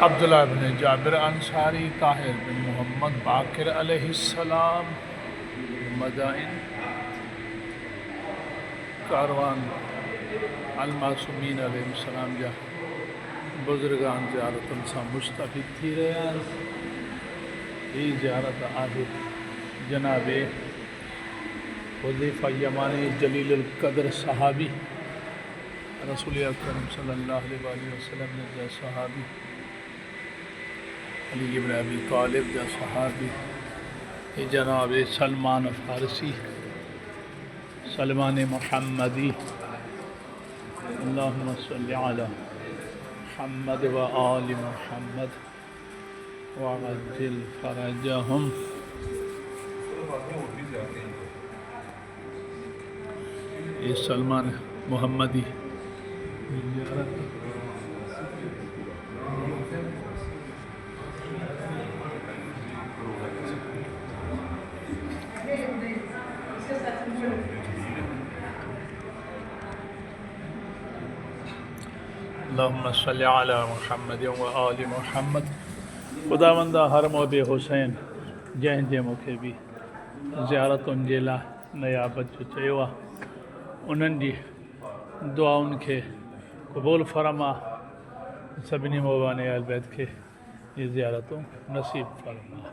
عبداللہ بن جابر انصاری، طاہر بن محمد باقر علیہ السلام، مدائن کاروان المعصومین علیہ السلام جا بزرگان زیارتن سا مستفید تھی رہے ہیں۔ یہ زیارت آدھے جناب حذیفہ یمانی جلیل القدر صحابی، رسول اکرم صلی اللہ علیہ وآلہ وسلم نے جا صحابی، علی بن ابی طالب جا صحابی، یہ جناب سلمان فارسی، سلمان محمدی، اللہم صلی علی محمد و آل محمد وعجل فرجہم۔ یہ سلمان محمدی اللہم صلی علی محمد و آل محمد۔ خداوندہ ہر موب حسین جن جے مکھے بھی زیارتن جے لا نیابت جو چیوا انہن جی دعاؤن کے قبول فرما، سبنی موبان اہل بیت کے یہ زیارتوں نصیب فرما۔